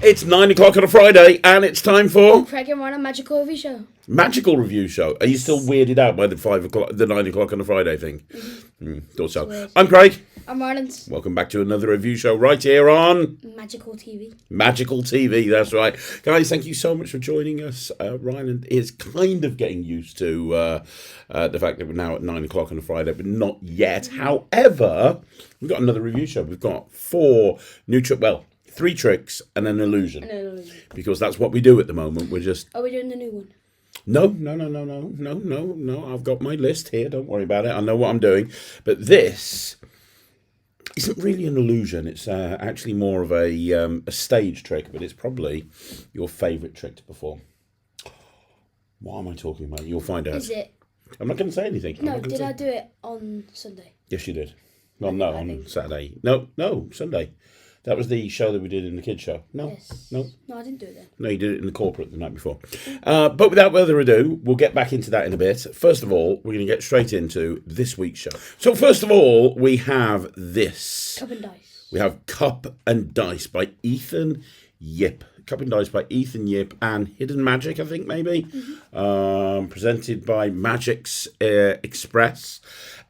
It's 9 o'clock on a Friday, and it's time for Craig and Ryland Magical Review Show. Magical Review Show. Are you still weirded out by the 9 o'clock on a Friday thing? Thought so. I'm Craig. I'm Ryland. Welcome back to another review show right here on Magical TV. Magical TV. That's right, guys. Thank you so much for joining us. Ryland is kind of getting used to the fact that we're now at 9 o'clock on a Friday, but not yet. However, we've got another review show. We've got 3 tricks and an illusion. Because that's what we do at the moment. We're just... Are we doing the new one? No. I've got my list here. Don't worry about it. I know what I'm doing. But this isn't really an illusion. It's actually more of a stage trick, but it's probably your favourite trick to perform. What am I talking about? You'll find out. Is it? I'm not going to say anything. No, did I do it on Sunday? Yes, you did. Well, no, on Saturday. No, Sunday. That was the show that we did in the kids' show. No, yes. No, I didn't do it then. No, you did it in the corporate the night before. But without further ado, we'll get back into that in a bit. First of all, we're going to get straight into this week's show. So first of all, we have this. Cup and Dice. We have Cup and Dice by Ethan Yip. Cup and Dice by Ethan Yip and Hidden Magic, I think, maybe. Presented by Magic's Express.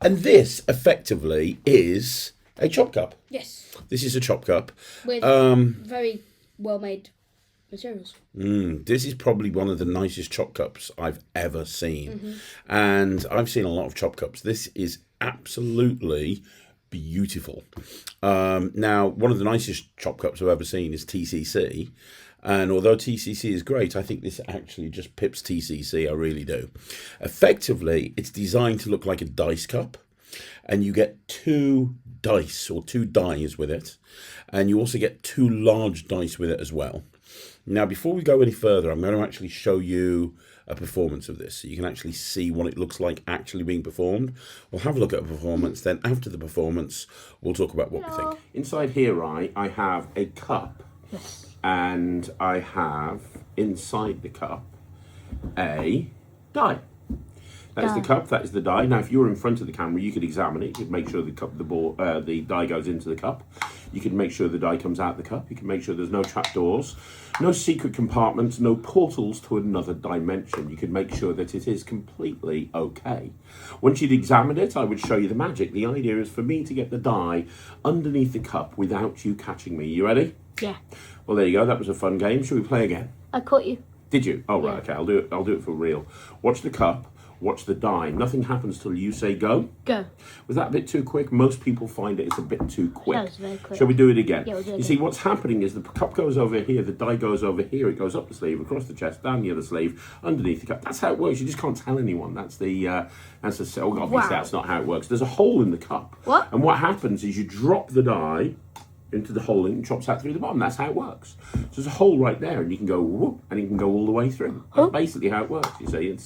And this, effectively, is a chop cup. Yes. This is a chop cup. With very well-made materials. This is probably one of the nicest chop cups I've ever seen. And I've seen a lot of chop cups. This is absolutely beautiful. Now, one of the nicest chop cups I've ever seen is TCC. And although TCC is great, I think this actually just pips TCC. I really do. Effectively, it's designed to look like a dice cup. And you get 2 dice or 2 dies with it. And you also get 2 large dice with it as well. Now, before we go any further, I'm going to actually show you a performance of this. So you can actually see what it looks like actually being performed. We'll have a look at a performance. Then after the performance, we'll talk about what we think. Inside here, I have a cup. Yes. And I have inside the cup a die. That is the cup, that is the die. Now, if you were in front of the camera, you could examine it. You could make sure the die goes into the cup. You could make sure the die comes out the cup. You can make sure there's no trapdoors, no secret compartments, no portals to another dimension. You could make sure that it is completely okay. Once you'd examined it, I would show you the magic. The idea is for me to get the die underneath the cup without you catching me. You ready? Yeah. Well, there you go. That was a fun game. Shall we play again? I caught you. Did you? Oh, right. Okay, I'll do it for real. Watch the cup. Watch the die. Nothing happens till you say go. Go. Was that a bit too quick? Most people find it's a bit too quick. That was very quick. Shall we do it again? Yeah, we'll do it You see, what's happening is the cup goes over here, the die goes over here, it goes up the sleeve, across the chest, down the other sleeve, underneath the cup. That's how it works. You just can't tell anyone. Obviously, that's not how it works. There's a hole in the cup. What? And what happens is you drop the die into the hole and it chops out through the bottom. That's how it works. So there's a hole right there, and you can go whoop, and you can go all the way through. That's basically how it works. You see,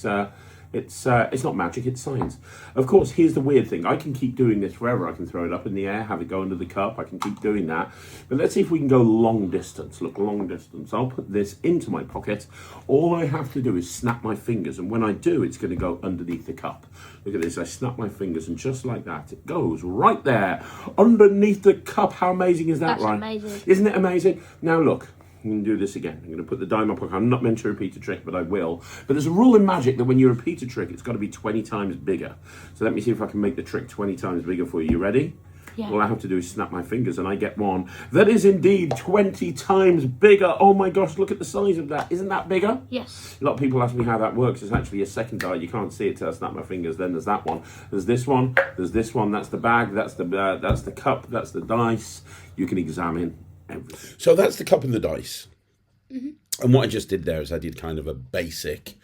it's not magic, it's science. Of course, here's the weird thing. I can keep doing this forever. I can throw it up in the air, have it go under the cup. I can keep doing that. But let's see if we can go long distance. Look, long distance. I'll put this into my pocket. All I have to do is snap my fingers. And when I do, it's going to go underneath the cup. Look at this. I snap my fingers, and just like that, it goes right there underneath the cup. How amazing is that, right? That's amazing. Isn't it amazing? Now, look. I'm going to do this again. I'm going to put the die in my pocket. I'm not meant to repeat a trick, but I will. But there's a rule in magic that when you repeat a trick, it's got to be 20 times bigger. So let me see if I can make the trick 20 times bigger for you. You ready? Yeah. All I have to do is snap my fingers, and I get one that is indeed 20 times bigger. Oh my gosh, look at the size of that. Isn't that bigger? Yes. A lot of people ask me how that works. It's actually a second die. You can't see it till I snap my fingers. Then there's that one. There's this one. There's this one. That's the bag. That's the cup. That's the dice. You can examine everything. So that's the cup and the dice. And what I just did there is I did kind of a basic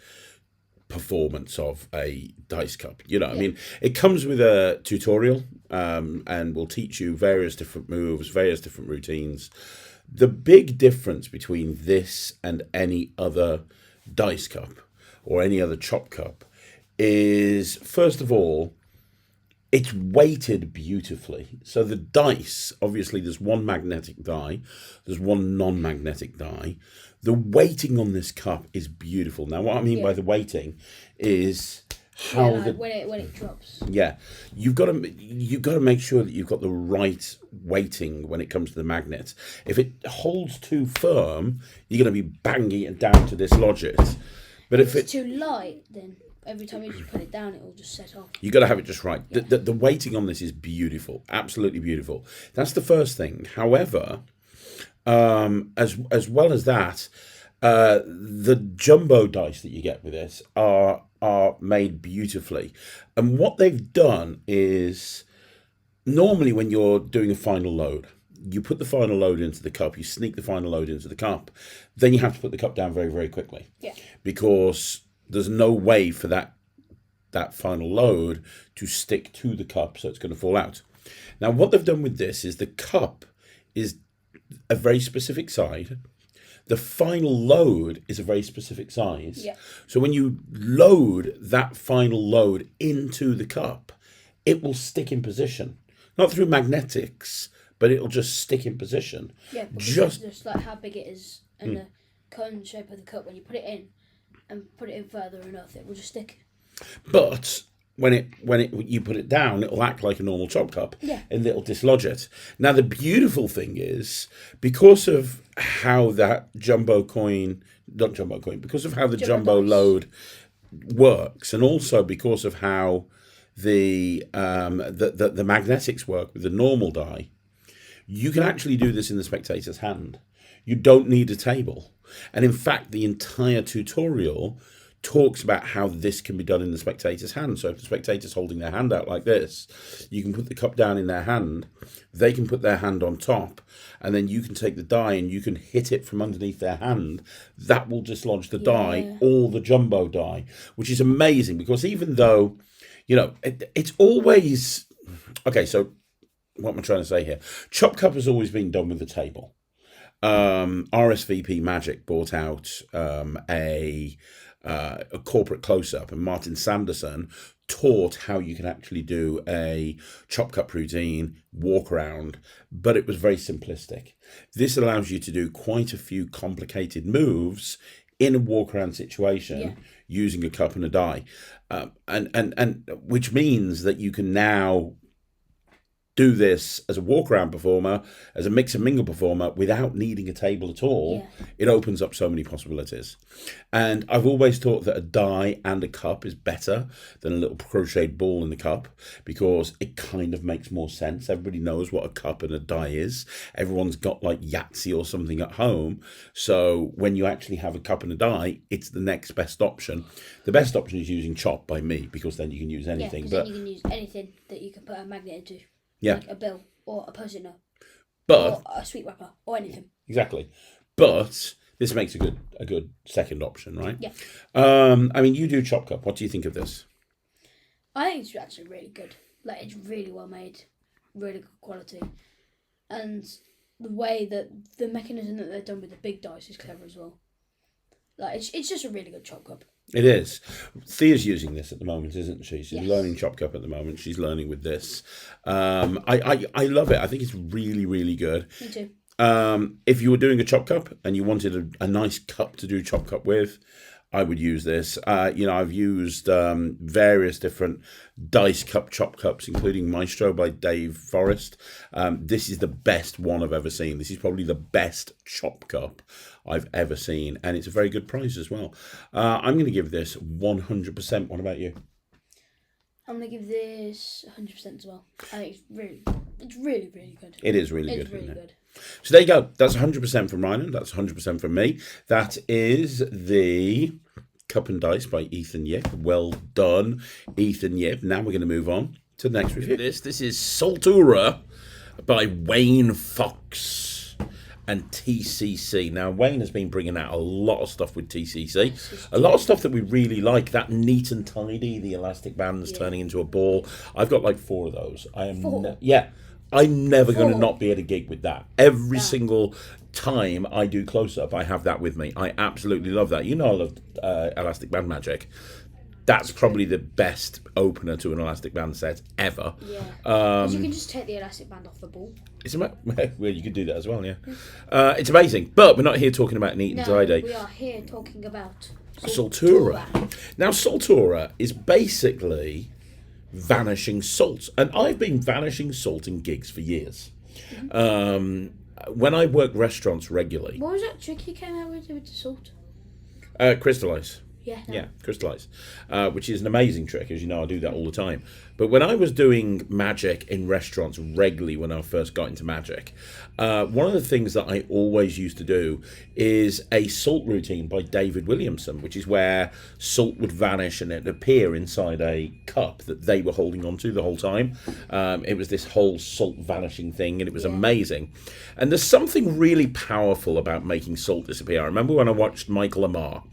performance of a dice cup. You know, I mean, it comes with a tutorial and will teach you various different moves, various different routines. The big difference between this and any other dice cup or any other chop cup is, first of all, it's weighted beautifully. So the dice, obviously there's one magnetic die, there's one non-magnetic die. The weighting on this cup is beautiful. Now what I mean by the weighting is how when it drops. Yeah, you've got to make sure that you've got the right weighting when it comes to the magnet. If it holds too firm, you're going to be banging it down to dislodge it. But if it's too light, then every time you just put it down, it will just set off. You got to have it just right. Yeah. The weighting on this is beautiful, absolutely beautiful. That's the first thing. However, as well as that, the jumbo dice that you get with this are made beautifully. And what they've done is, normally when you're doing a final load, you put the final load into the cup, you sneak the final load into the cup, then you have to put the cup down very, very quickly. Yeah. Because there's no way for that final load to stick to the cup, so it's going to fall out. Now, what they've done with this is the cup is a very specific size. The final load is a very specific size. Yeah. So when you load that final load into the cup, it will stick in position. Not through magnetics, but it'll just stick in position. Yeah, just like how big it is and the cone shape of the cup. When you put it in and put it in further enough, it will just stick. But when you put it down, it'll act like a normal chop cup, and it'll dislodge it. Now the beautiful thing is, because of how that because of how the jumbo load works, and also because of how the magnetics work with the normal die, you can actually do this in the spectator's hand. You don't need a table, and in fact, the entire tutorial talks about how this can be done in the spectator's hand. So if the spectator's holding their hand out like this, you can put the cup down in their hand, they can put their hand on top, and then you can take the die and you can hit it from underneath their hand. That will dislodge the die or the jumbo die, which is amazing, because even though, it's always... Okay, so what am I trying to say here? Chop Cup has always been done with the table. RSVP Magic brought out a corporate close-up, and Martin Sanderson taught how you can actually do a chop cup routine, walk around, but it was very simplistic. This allows you to do quite a few complicated moves in a walk around situation using a cup and a die, and which means that you can now do this as a walk-around performer, as a mix and mingle performer, without needing a table at all. It opens up so many possibilities. And I've always thought that a die and a cup is better than a little crocheted ball in the cup, because it kind of makes more sense. Everybody knows what a cup and a die is. Everyone's got like Yahtzee or something at home. So when you actually have a cup and a die, it's the next best option. The best option is using chop by me, because then you can use anything. Yeah, because then you can use anything that you can put a magnet into. Yeah. Like a bill or a Post-it note, or a sweet wrapper or anything. Exactly. But this makes a good second option, right? Yeah. I mean, you do Chop Cup. What do you think of this? I think it's actually really good. Like, it's really well made, really good quality, and the way that the mechanism that they've done with the big dice is clever as well. Like, it's just a really good Chop Cup. It is. Thea's using this at the moment, isn't she? She's learning Chop Cup at the moment. She's learning with this. I love it. I think it's really, really good. Me too. If you were doing a Chop Cup and you wanted a nice cup to do Chop Cup with, I would use this. I've used various different dice cup chop cups, including Maestro by Dave Forrest. This is the best one I've ever seen. This is probably the best chop cup I've ever seen, and it's a very good price as well. I'm going to give this 100%. What about you? I'm going to give this 100% as well. I think it's really, really good. It is really good. It's really good. So there you go. That's 100% from Ryland. That's 100% from me. That is the Cup and Dice by Ethan Yip. Well done, Ethan Yip. Now we're going to move on to the next review. This is Saultaura by Wayne Fox and TCC. Now, Wayne has been bringing out a lot of stuff with TCC. A lot of stuff that we really like. That neat and tidy, the elastic bands turning into a ball. I've got like 4 of those. I'm never going to not be at a gig with that. Every single time I do close-up, I have that with me. I absolutely love that. You know I love elastic band magic. That's probably the best opener to an elastic band set ever. Yeah. Because you can just take the elastic band off the ball. Well, you could do that as well, yeah. It's amazing. But we're not here talking about neat and tidy. We are here talking about Saultaura. Now, Saultaura is basically vanishing salt. And I've been vanishing salt in gigs for years. When I work restaurants regularly... What was that trick you came out with the salt? Crystallize. Yeah. Yeah, crystallize, which is an amazing trick. As you know, I do that all the time. But when I was doing magic in restaurants regularly when I first got into magic, one of the things that I always used to do is a salt routine by David Williamson, which is where salt would vanish and it'd appear inside a cup that they were holding onto the whole time. It was this whole salt vanishing thing, and it was amazing. And there's something really powerful about making salt disappear. I remember when I watched Michael Amar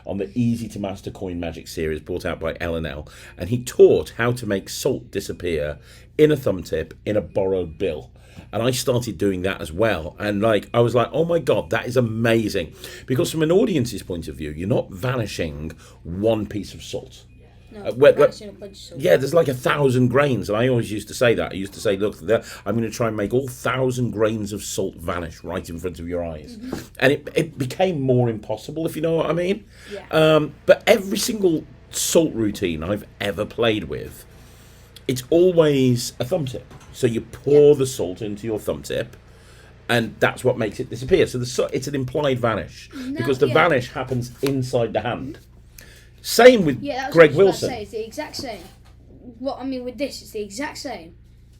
on the Easy to Master Coin Magic series brought out by L&L, and he taught how to make salt disappear in a thumb tip in a borrowed bill. And I started doing that as well. And I was like, oh my God, that is amazing. Because from an audience's point of view, you're not vanishing one piece of salt. No, vanishing a bunch of salt. Yeah, there's 1,000 grains. And I always used to say that. I used to say, look, I'm going to try and make all 1,000 grains of salt vanish right in front of your eyes. And it became more impossible, if you know what I mean. Yeah. But every single salt routine I've ever played with, it's always a thumb tip. So you pour the salt into your thumb tip, and that's what makes it disappear. So it's an implied vanish, because the vanish happens inside the hand. Same with Greg Wilson. It's the exact same. With this, it's the exact same,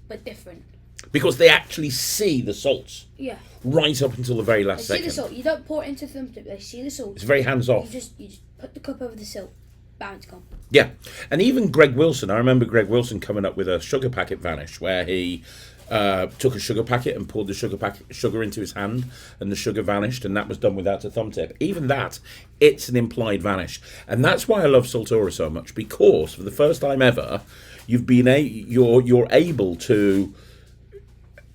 but different. Because they actually see the salts. Yeah. Right up until the very last second. They see the salt. You don't pour it into the thumb tip. They see the salt. It's very hands off. You just put the cup over the salt. Bam, it's gone. Yeah. And even Greg Wilson, I remember Greg Wilson coming up with a sugar packet vanish, where he took a sugar packet and poured the sugar into his hand, and the sugar vanished, and that was done without a thumb tip. Even that, it's an implied vanish. And that's why I love Saultaura so much, because for the first time ever, you're able to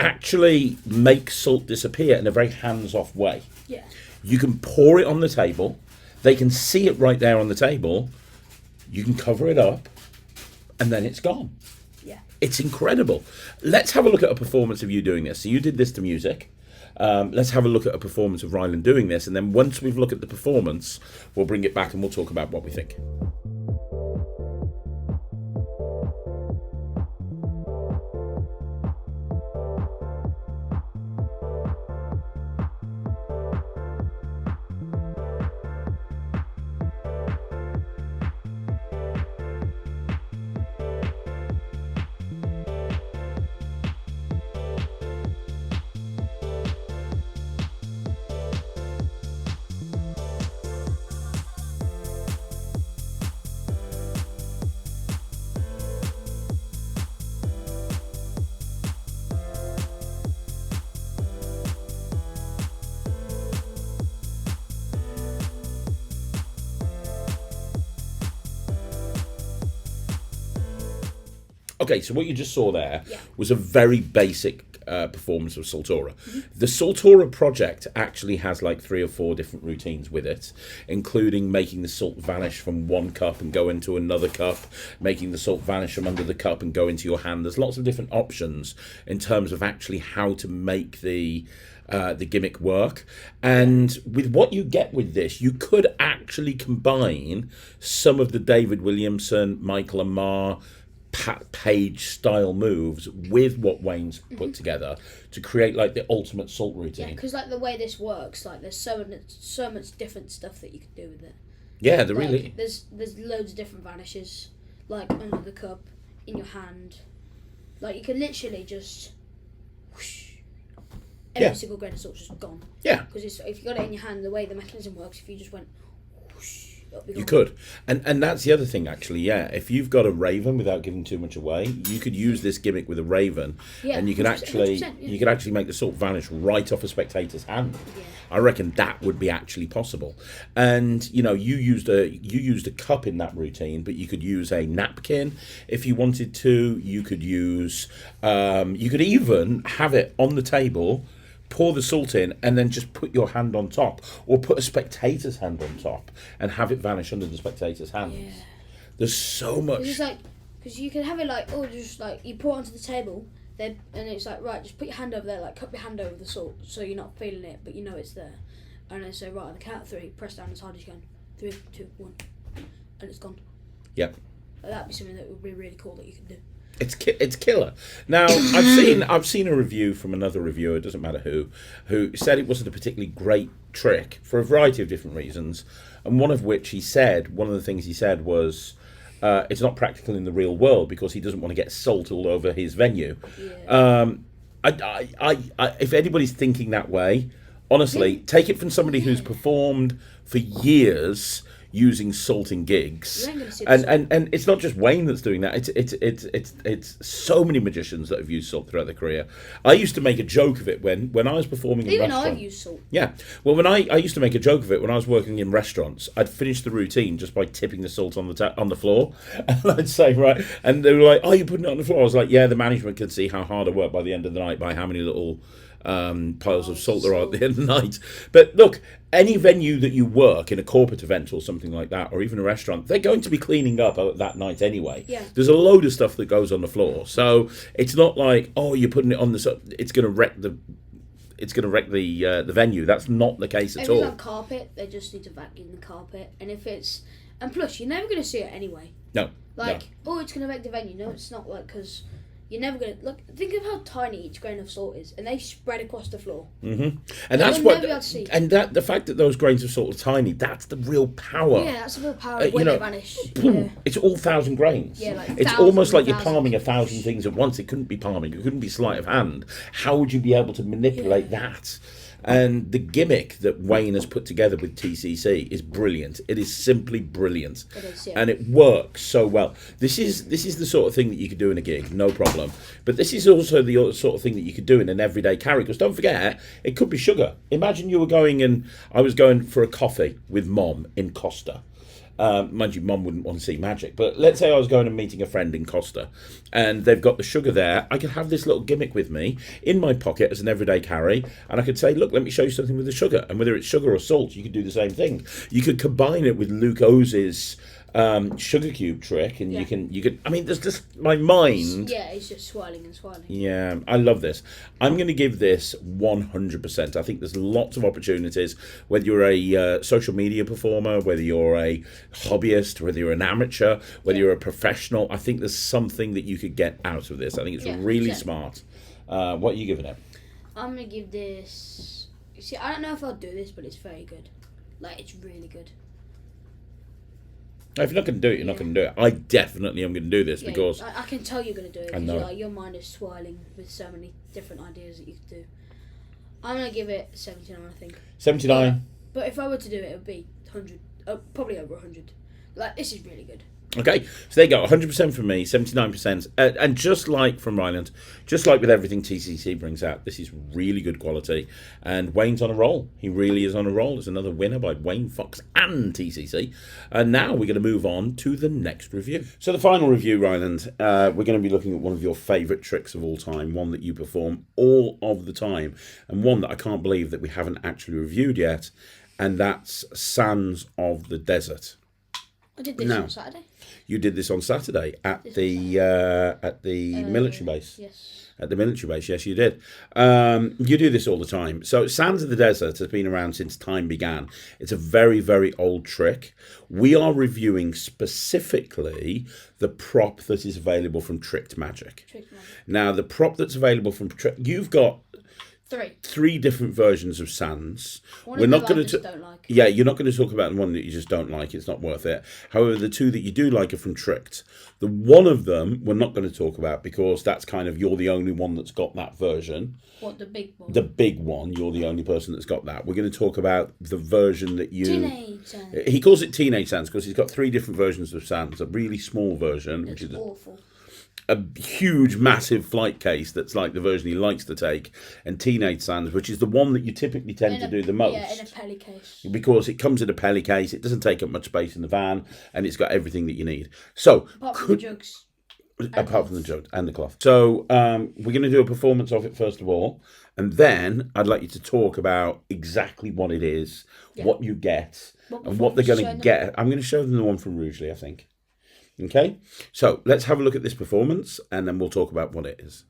actually make salt disappear in a very hands-off way. Yeah. You can pour it on the table. They can see it right there on the table. You can cover it up, and then it's gone. Yeah. It's incredible. Let's have a look at a performance of you doing this. So you did this to music. Let's have a look at a performance of Ryland doing this, and then once we've looked at the performance, we'll bring it back and we'll talk about what we think. Okay, so what you just saw there was a very basic performance of Saultaura. The Saultaura project actually has 3 or 4 different routines with it, including making the salt vanish from one cup and go into another cup, making the salt vanish from under the cup and go into your hand. There's lots of different options in terms of actually how to make the gimmick work. And with what you get with this, you could actually combine some of the David Williamson, Michael Amar, Pat Page style moves with what Wayne's put together to create the ultimate salt routine. Yeah, because the way this works, there's so much different stuff that you can do with it. Yeah, there really. There's loads of different vanishes, under the cup, in your hand. You can literally just whoosh, every single grain of salt's just gone. Yeah. Because if you got it in your hand, the way the mechanism works, if you just went whoosh, you could, and that's the other thing actually. Yeah, if you've got a raven, without giving too much away, you could use this gimmick with a raven, and you can you could actually make the salt vanish right off a spectator's hand. Yeah. I reckon that would be actually possible. And you used a cup in that routine, but you could use a napkin if you wanted to. You could use you could even have it on the table, pour the salt in, and then just put your hand on top, or put a spectator's hand on top and have it vanish under the spectator's hands. Yeah. There's so much. It's because you can have it you pour it onto the table, then and it's right, just put your hand over there, cup your hand over the salt, so you're not feeling it, but you know it's there. And then say, right, on the count of 3, press down as hard as you can. 3, 2, 1, and it's gone. Yep. That'd be something that would be really cool that you could do. It's killer. Now I've seen a review from another reviewer, it doesn't matter who said it wasn't a particularly great trick for a variety of different reasons, and one of the things he said was it's not practical in the real world because he doesn't want to get salt all over his venue. Yeah. If anybody's thinking that way, honestly, take it from somebody who's performed for years using salt in gigs, You ain't gonna see the salt. and it's not just Wayne that's doing that. It's so many magicians that have used salt throughout their career. I used to make a joke of it when I was performing in Even restaurants. I've used salt. Yeah, well, when I used to make a joke of it when I was working in restaurants, I'd finish the routine just by tipping the salt on the floor, and I'd say, right, and they were like, "Oh, you're putting it on the floor?" I was like, "Yeah, the management can see how hard I work by the end of the night by how many little piles of salt there are at the end of the night." But look, any venue that you work in, a corporate event or something like that, or even a restaurant, they're going to be cleaning up that night anyway. Yeah. There's a load of stuff that goes on the floor, so it's not like, oh, you're putting it on it's going to wreck the venue. That's not the case at If all. it's on carpet, they just need to vacuum the carpet. And plus, you're never going to see it anyway. No. Oh, it's going to wreck the venue. No, it's not, because you're never going to... Look, think of how tiny each grain of salt is. And they spread across the floor. Mm-hmm. And that's you'll what... never be able to see. And the fact that those grains of salt are tiny, that's the real power. Yeah, that's the real power of when they vanish. Yeah. It's all 1,000 grains. Yeah, like it's almost like you're palming 1,000 things at once. It couldn't be palming. It couldn't be sleight of hand. How would you be able to manipulate that? And the gimmick that Wayne has put together with TCC is brilliant. It is simply brilliant. It is, yeah. And it works so well. This is the sort of thing that you could do in a gig, no problem. But this is also the sort of thing that you could do in an everyday carry. Because don't forget, it could be sugar. Imagine you were I was going for a coffee with Mom in Costa. Mind you, Mum wouldn't want to see magic, but let's say I was going and meeting a friend in Costa and they've got the sugar there. I could have this little gimmick with me in my pocket as an everyday carry, and I could say, look, let me show you something with the sugar. And whether it's sugar or salt, you could do the same thing. You could combine it with Luke Oze's sugar cube trick, and you could. I mean, there's just my mind. Yeah, it's just swirling and swirling. Yeah, I love this. I'm going to give this 100%. I think there's lots of opportunities, whether you're a social media performer, whether you're a hobbyist, whether you're an amateur, whether you're a professional. I think there's something that you could get out of this. I think it's really smart. What are you giving it? I'm going to give this... See, I don't know if I'll do this, but it's very good. It's really good. If you're not going to do it, you're not going to do it. I definitely am going to do this because... I can tell you're going to do it. I know. Your mind is swirling with so many different ideas that you could do. I'm going to give it 79, I think. 79? But if I were to do it, it would be 100. Probably over 100. This is really good. Okay, so there you go, 100% from me, 79%. And just like from Ryland, just like with everything TCC brings out, this is really good quality. And Wayne's on a roll. He really is on a roll. There's another winner by Wayne Fox and TCC. And now we're going to move on to the next review. So the final review, Ryland, we're going to be looking at one of your favourite tricks of all time, one that you perform all of the time, and one that I can't believe that we haven't actually reviewed yet, and that's Sands of the Desert. I did this on Saturday. You did this on Saturday at the military base. Yes. At the military base, yes, you did. You do this all the time. So Sands of the Desert has been around since time began. It's a very, very old trick. We are reviewing specifically the prop that is available from Tricked Magic. Now, the prop that's available from you've got three different versions of Sands. We're not going to don't like. Yeah, you're not going to talk about the one that you just don't like. It's not worth it. However, the two that you do like are from Tricked. The one of them we're not going to talk about because that's kind of you're the only one that's got that version. What, the big one? The big one. You're the only person that's got that. We're going to talk about the version that you... Teenage Sands. He calls it Teenage Sands because he's got three different versions of Sands. A really small version, which is awful. A huge, massive flight case that's like the version he likes to take, and Teenage Sands, which is the one that you typically tend to do the most. Yeah, in a pelly case. Because it comes in a pelly case, it doesn't take up much space in the van, and it's got everything that you need. So, apart from the jugs. Apart from the jug and the cloth. So, we're going to do a performance of it first of all, and then I'd like you to talk about exactly what it is, what you get, and what they're going to get. I'm going to show them the one from Rugeley, I think. Okay, so let's have a look at this performance and then we'll talk about what it is.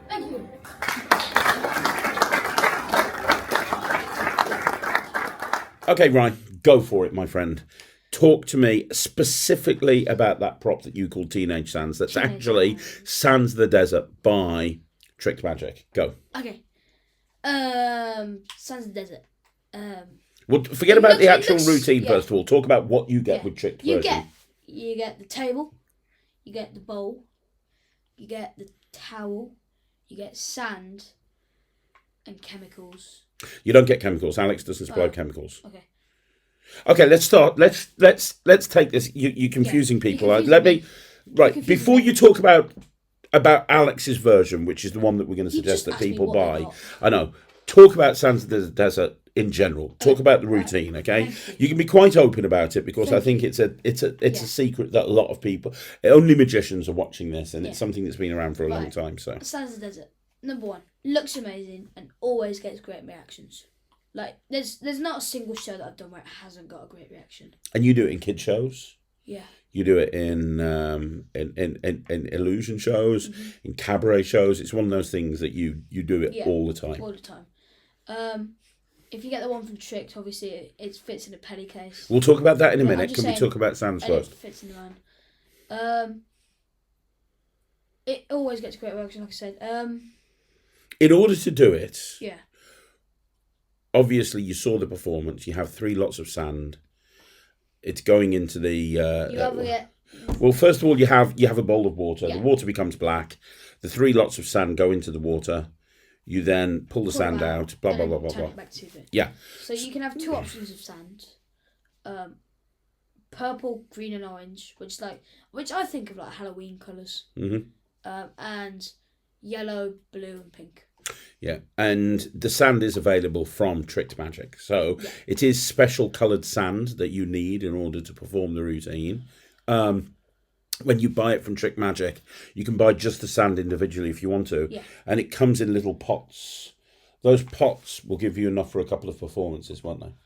Thank you. Okay, Ryan, go for it, my friend. Talk to me specifically about that prop that you call Teenage Sands. That's Teenage actually Sands of the Desert by Tricked Magic. Go. Okay. Sands of the Desert. Well, forget about the actual routine first of all. Talk about what you get with Tricked version. You get the table, you get the bowl, you get the towel, you get sand, and chemicals. You don't get chemicals. Alex doesn't supply chemicals. Okay. Okay, let's start. Let's take this. You're confusing people. Let me. Right before you talk about Alex's version, which is the one that we're going to suggest that people buy. I know. Talk about Sands of the Desert in general. Talk about the routine. Okay, you can be quite open about it because I think it's a secret that a lot of people, only magicians, are watching this, and it's something that's been around for a long time. So Sands of the Desert, number one, looks amazing and always gets great reactions. Like there's not a single show that I've done where it hasn't got a great reaction. And you do it in kid shows. Yeah. You do it in illusion shows, in cabaret shows. It's one of those things that you do it all the time. All the time. If you get the one from Tricked, obviously it fits in a penny case. We'll talk about that in a minute. Can we talk about Sands first? It fits in the van. It always gets a great reaction, like I said. In order to do it, yeah. Obviously you saw the performance. You have 3 lots of sand. It's going into the. You either get. Well, first of all, you have a bowl of water. Yeah. The water becomes black. The 3 lots of sand go into the water. You then pull the sand out. Blah blah blah blah blah. Back to it. Yeah. So you can have 2 options of sand. Purple, green, and orange, which I think of like Halloween colours. And yellow, blue, and pink. Yeah, and the sand is available from Tricked Magic. So it is special coloured sand that you need in order to perform the routine. When you buy it from Tricked Magic, you can buy just the sand individually if you want to. Yeah. And it comes in little pots. Those pots will give you enough for a couple of performances, won't they?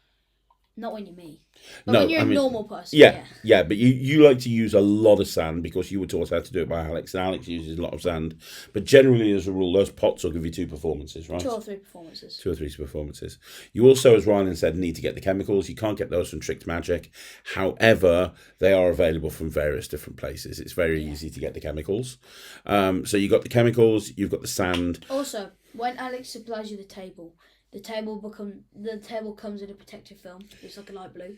Not when you're me. But when you're a normal person. Yeah, but you like to use a lot of sand because you were taught how to do it by Alex, and Alex uses a lot of sand. But generally, as a rule, those pots will give you 2 performances, right? 2 or 3 performances. 2 or 3 performances. You also, as Ryland said, need to get the chemicals. You can't get those from Tricked Magic. However, they are available from various different places. It's very easy to get the chemicals. So you've got the chemicals, you've got the sand. Also, when Alex supplies you the table comes in a protective film. It's like a light blue.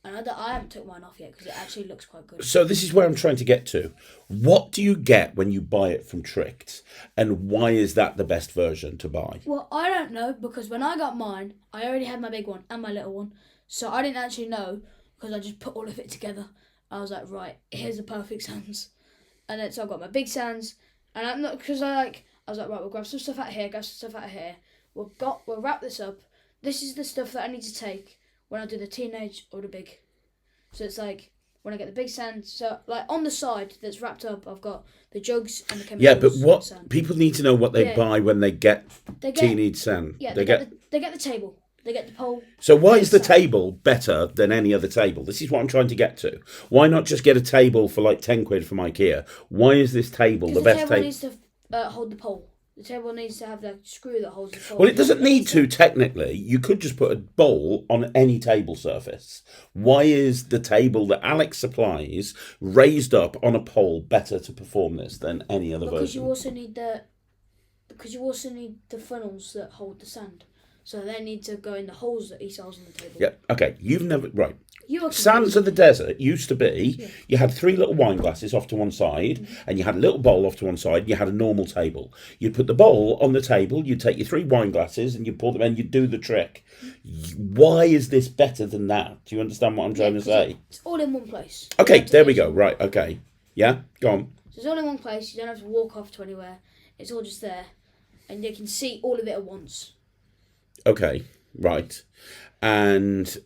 And I haven't took mine off yet because it actually looks quite good. So this is where I'm trying to get to. What do you get when you buy it from Tricked? And why is that the best version to buy? Well, I don't know because when I got mine, I already had my big one and my little one. So I didn't actually know because I just put all of it together. I was like, right, here's the perfect sands. And then so I've got my big sands. And I'm not, because I was like, right, we'll grab some stuff out of here, grab some stuff out of here. We'll wrap this up. This is the stuff that I need to take when I do the teenage or the big. So it's like when I get the big sand. So like on the side that's wrapped up, I've got the jugs and the chemicals. Yeah, but what people need to know what they buy when they get teenage sand. Yeah, they get the table. They get the pole. So why is the table better than any other table? This is what I'm trying to get to. Why not just get a table for like 10 quid from IKEA? Why is this table the best table? The table needs to hold the pole. The table needs to have the screw that holds the pole. Well, it doesn't need to, technically. You could just put a bowl on any table surface. Why is the table that Alex supplies raised up on a pole better to perform this than any other version? Because you also need the funnels that hold the sand. So they need to go in the holes that he sells on the table. Yeah. Okay. You've never right. You are Sands of the Desert used to be you had 3 little wine glasses off to one side, and you had a little bowl off to one side, and you had a normal table. You'd put the bowl on the table, you'd take your 3 wine glasses, and you'd pour them in, you'd do the trick. Why is this better than that? Do you understand what I'm trying to say? It's all in one place. Okay, there we go. Right, okay. Yeah, go on. So it's all in one place, you don't have to walk off to anywhere. It's all just there. And you can see all of it at once. Okay, right. And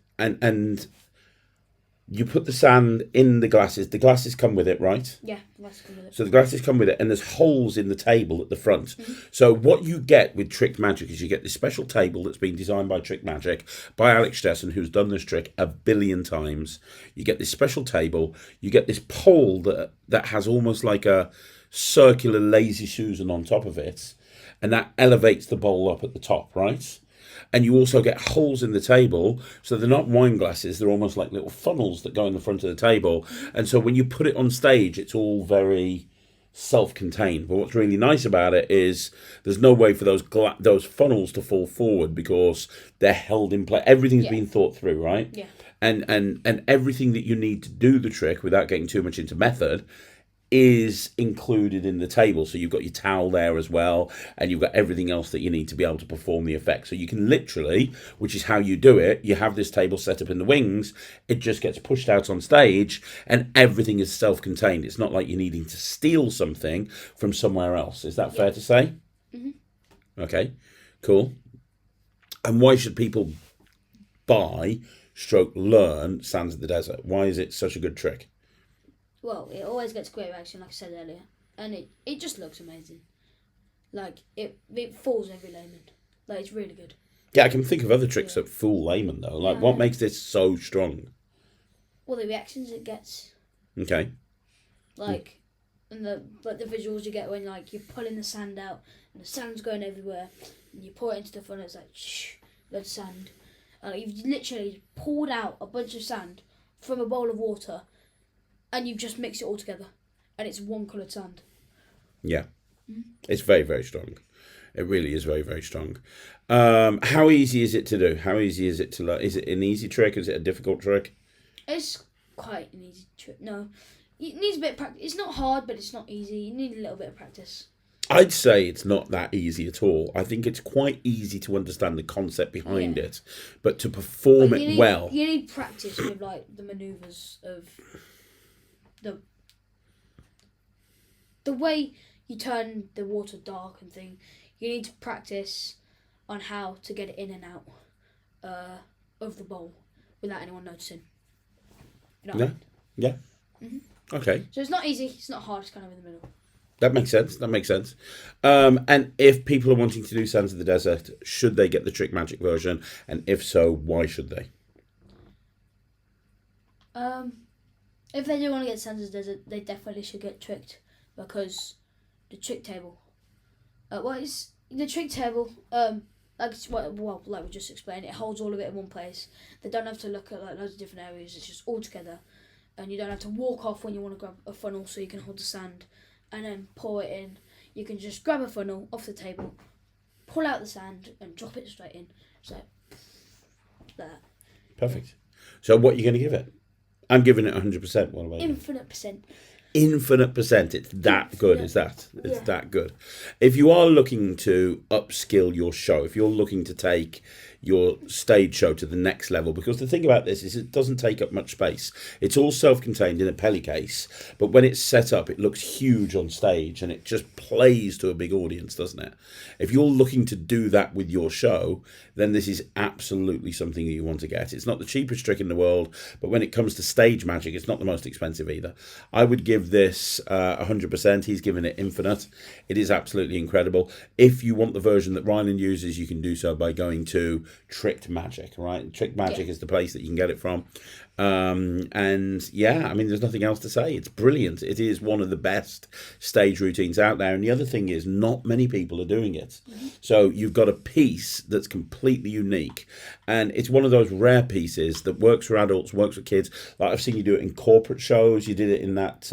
you put the sand in the glasses. The glasses come with it, right? Yeah, the glasses come with it. So the glasses come with it, and there's holes in the table at the front. So what you get with Trick Magic is you get this special table that's been designed by Trick Magic, by Alex Stessen, who's done this trick a billion times. You get this special table. You get this pole that has almost like a circular lazy Susan on top of it, and that elevates the bowl up at the top, right? And you also get holes in the table, so they're not wine glasses, they're almost like little funnels that go in the front of the table. And so when you put it on stage, it's all very self-contained. But what's really nice about it is there's no way for those funnels to fall forward because they're held in place. Everything's been thought through, right? Yeah. And everything that you need to do the trick without getting too much into method is included in the table. So you've got your towel there as well, and you've got everything else that you need to be able to perform the effect. So you can literally, which is how you do it, you have this table set up in the wings, it just gets pushed out on stage, and everything is self-contained. It's not like you're needing to steal something from somewhere else. Is that fair to say? Okay, cool. And why should people learn Sands of the Desert? Why is it such a good trick? Well, it always gets great reaction, like I said earlier, and it just looks amazing. Like it fools every layman. Like it's really good. Yeah, I can think of other tricks that fool laymen though. Like what makes this so strong? Well, the reactions it gets. Okay. Like, and the visuals you get when like you're pulling the sand out and the sand's going everywhere, and you pour it into the funnel. It's like shh, loads of sand. And you've literally poured out a bunch of sand from a bowl of water. And you just mix it all together, and it's one coloured sand. Yeah, it's very, very strong. It really is very, very strong. How easy is it to do? How easy is it to learn? Is it an easy trick? Is it a difficult trick? It's quite an easy trick. No, it needs a bit of practice. It's not hard, but it's not easy. You need a little bit of practice. I'd say it's not that easy at all. I think it's quite easy to understand the concept behind it, but to perform it well, you need practice with like the manoeuvres of. The way you turn the water dark and thing, you need to practice on how to get it in and out of the bowl without anyone noticing. You know what I mean? Yeah. Okay. So it's not easy, it's not hard, it's kind of in the middle. That makes sense. And if people are wanting to do Sands of the Desert, should they get the Trick Magic version? And if so, why should they? If they do want to get Sands of the Desert, they definitely should get Tricked, because the trick table. What is the trick table? Like we just explained, it holds all of it in one place. They don't have to look at like loads of different areas. It's just all together, and you don't have to walk off when you want to grab a funnel so you can hold the sand, and then pour it in. You can just grab a funnel off the table, pull out the sand, and drop it straight in. So that. Perfect. So what are you going to give it? I'm giving it 100%. What about you? Infinite percent. Infinite percent. It's that good. Is that? It's that good. If you are looking to upskill your show, if you're looking to take your stage show to the next level, because the thing about this is it doesn't take up much space. It's all self-contained in a Pelly case, but when it's set up, it looks huge on stage and it just plays to a big audience, doesn't it? If you're looking to do that with your show, then this is absolutely something that you want to get. It's not the cheapest trick in the world, but when it comes to stage magic, it's not the most expensive either. I would give this 100%. He's given it infinite. It is absolutely incredible. If you want the version that Ryland uses, you can do so by going to Tricked Magic, right? Tricked Magic is the place that you can get it from. And yeah, I mean, there's nothing else to say. It's brilliant. It is one of the best stage routines out there. And the other thing is, not many people are doing it. So you've got a piece that's completely unique. And it's one of those rare pieces that works for adults, works for kids. Like I've seen you do it in corporate shows. You did it in that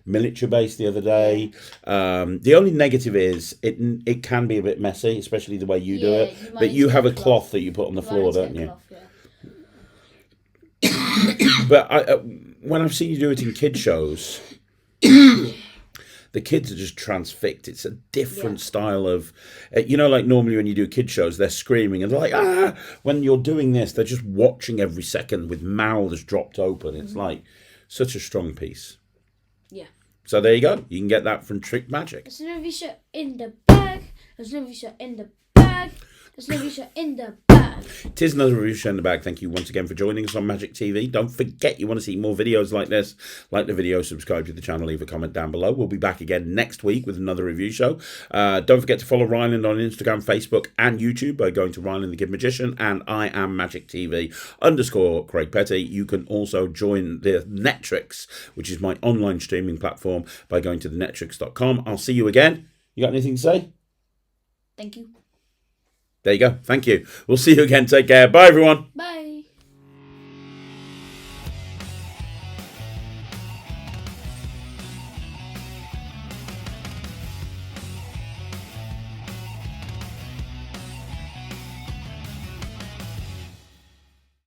military base the other day. The only negative is it can be a bit messy, especially the way you do it. But you have a cloth that you put on the floor, don't you? But when I've seen you do it in kid shows, the kids are just transfixed. It's a different style of, like normally when you do kid shows, they're screaming and they're like, ah! When you're doing this, they're just watching every second with mouths dropped open. It's like such a strong piece. Yeah. So there you go. You can get that from Trick Magic. There's an review shot in the bag. There's an review shot in the bag. There's an review shot in the bag. It is another review show in the bag. Thank you once again for joining us on Magic TV. Don't forget, you want to see more videos like this, like the video, subscribe to the channel, leave a comment down below. We'll be back again next week with another review show. Don't forget to follow Ryland on Instagram, Facebook, and YouTube by going to Ryland the Kid Magician, and I am Magic TV _ Craig Petty. You can also join the Netrix, which is my online streaming platform, by going to thenetrix.com. I'll see you again. You got anything to say? Thank you. There you go. Thank you. We'll see you again. Take care. Bye, everyone. Bye.